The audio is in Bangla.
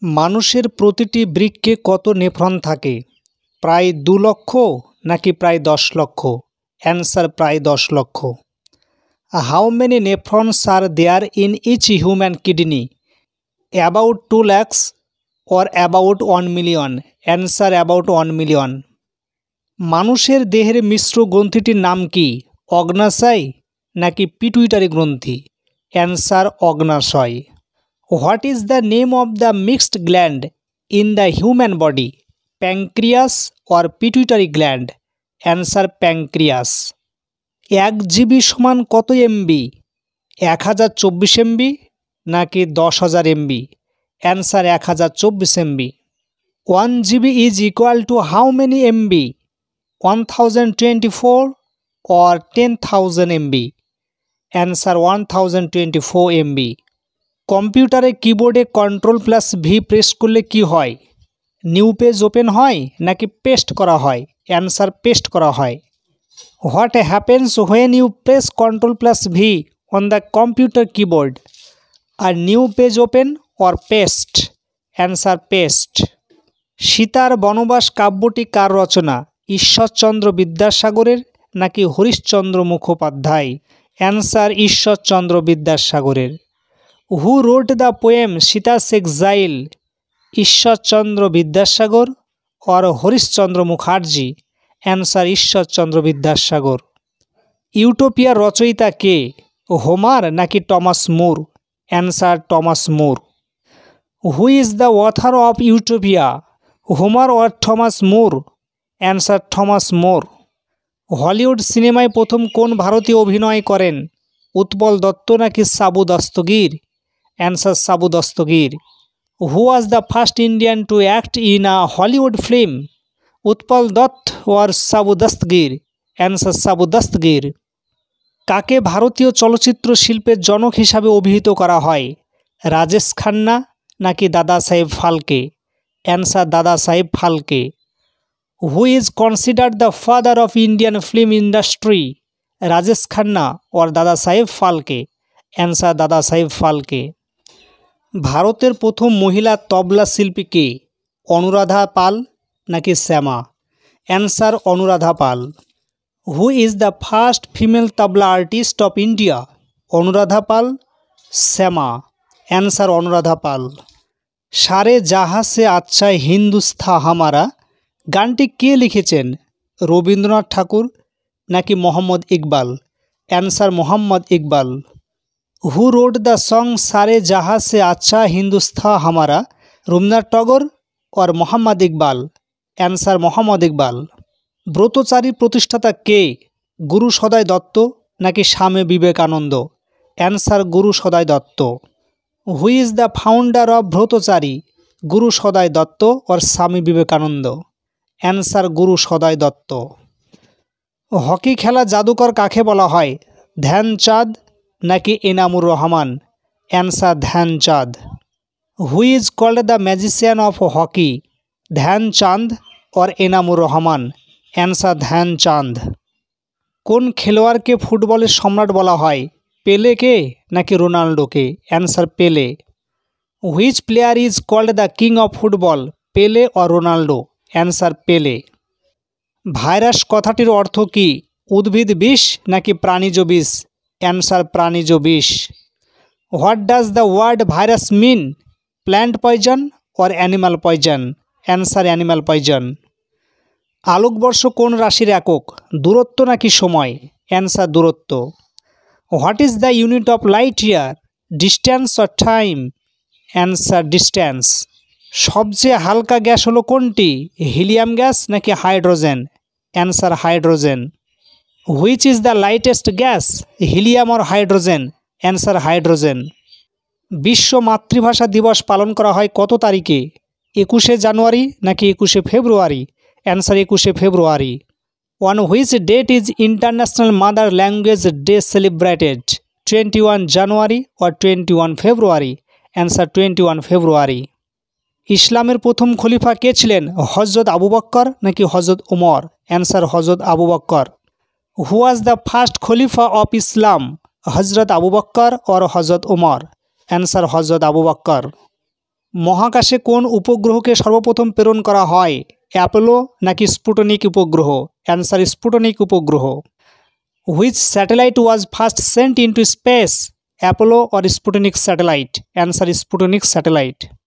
মানুষের প্রতিটি বৃক্কে কত নেফ্রন থাকে? প্রায় 2 লক্ষ নাকি প্রায় 10 লক্ষ? অ্যান্সার প্রায় 10 লক্ষ। How many nephrons are there in each human kidney? About 2 lakhs or about 1 million? Answer about 1 million. মানুষের দেহের মিশ্র গ্রন্থিটির নাম কি? অগ্ন্যাশয় নাকি পিটুইটারি গ্রন্থি? অ্যান্সার অগ্ন্যাশয়। What is the name of the mixed gland in the human body? Pancreas or pituitary gland? Answer pancreas. 1 GB সমান কত এমবি? 1024 এমবি নাকি 10,000 MB? Answer 1024 MB. 1 GB is equal to how many MB? 1024 or 10,000 MB? Answer 1024 MB. কম্পিউটারে কিবোর্ডে Ctrl+V প্রেস করলে কি হয়? নিউ পেজ ওপেন হয় নাকি পেস্ট করা হয়? অ্যান্সার পেস্ট করা হয়। What happens when you press Ctrl+V on the computer keyboard? আর new page open or paste? Answer paste. সীতার বনবাস কাব্যটি কার রচনা? ঈশ্বরচন্দ্র বিদ্যাসাগরের নাকি হরিশ্চন্দ্র মুখোপাধ্যায়? অ্যান্সার ঈশ্বরচন্দ্র বিদ্যাসাগরের। Who wrote the poem Sita's exile? Ishwarchandra Vidyasagar or Harishchandra Mukherjee? Answer Ishwarchandra Vidyasagar. ইউটোপিয়ার রচয়িতা কে? হোমার নাকি Thomas More? Answer Thomas More. Who is the author of Utopia? Homer or Thomas More? Answer Thomas More. Hollywood সিনেমায় প্রথম কোন ভারতীয় অভিনয় করেন? উৎপল দত্ত নাকি সাবু Dastagir? Answer Sabu Dastagir. Who was the first Indian to act in a Hollywood film? Utpal Dutt or Sabu Dastagir? Answer Sabu Dastagir. কাকে ভারতীয় চলচ্চিত্র শিল্পের জনক হিসাবে অভিহিত করা হয়? রাজেশ খান্না নাকি দাদা Saheb Phalke? Answer Dada Saheb Phalke. Who is considered the father of Indian film industry? Rajesh Khanna or Dada Saheb Phalke? Answer Dada Saheb Phalke. ভারতের প্রথম মহিলা তবলা শিল্পী কে? অনুরাধা পাল নাকি Shyama? Answer Anuradha Pal. Who is the first female tabla artist of India? Anuradha Pal, Shyama? Answer Anuradha Pal. সারে জাহা সে আচ্ছা হিন্দুস্থা হামারা গানটি কে লিখেছেন? রবীন্দ্রনাথ ঠাকুর নাকি Mohammad Iqbal? Answer Mohammad Iqbal. Who wrote the song সারে জাহা সে আচ্ছা হিন্দুস্থা হামারা? রবীন্দ্রনাথ টগর অর মোহাম্মদ ইকবাল? অ্যান্সার মোহাম্মদ ইকবাল। ব্রতচারী প্রতিষ্ঠাতা কে? গুরু সদয় দত্ত নাকি Swami Vivekananda? Answer Guru Saday Dutta. Who is the founder of Bratachari? Guru Saday Dutta or Swami Vivekananda? Answer Guru Saday Dutta. Hockey খেলা জাদুকর কাকে বলা হয়? ধ্যানচাঁদ নাকি Enamur Rahman? Answer Dhyanchand. Who is called the magician of hockey? Dhyanchand or Enamur Rahman? Answer Dhyanchand. কোন খেলোয়াড়কে ফুটবলের সম্রাট বলা হয়? পেলেকে নাকি রোনাল্ডোকে? Answer Pele. Which player is called the king of football? Pele or Ronaldo? Answer Pele. Virus কথাটির অর্থ কি? উদ্ভিদ বিষ নাকি প্রাণীজ বিষ? অ্যান্সার প্রাণীজ বিষ। What does the word virus mean? Plant poison or animal poison? Answer animal poison. আলোকবর্ষ কোন রাশির একক? দূরত্ব নাকি সময়? অ্যান্সার দূরত্ব। What is the unit of light year? Distance or time? Answer distance. সবচেয়ে হালকা গ্যাস হলো কোনটি? হিলিয়াম গ্যাস নাকি hydrogen? Answer hydrogen. Which is the lightest gas? Helium or hydrogen? Answer hydrogen. বিশ্ব মাতৃভাষা দিবস পালন করা হয় কত তারিখে? 21শে জানুয়ারি নাকি 21শে ফেব্রুয়ারি? অ্যান্সার 21শে ফেব্রুয়ারি। On which date is international mother language day celebrated? 21 January or 21 February? Answer 21 February. ইসলামের প্রথম খলিফা কে ছিলেন? হজরত আবু বক্কর নাকি হজরত উমর? অ্যান্সার হজরত Abu Bakr. Who was the first খলিফা অফ ইসলাম? হজরত আবু বক্কর অর হজরত উমর? অ্যান্সার হজরত আবু বক্কর। মহাকাশে কোন উপগ্রহকে সর্বপ্রথম প্রেরণ করা হয়, অ্যাপোলো নাকি স্পুটনিক উপগ্রহ? অ্যান্সার স্পুটনিক উপগ্রহ। Which satellite was first sent into space, Apollo or Sputnik satellite? Answer Sputnik satellite.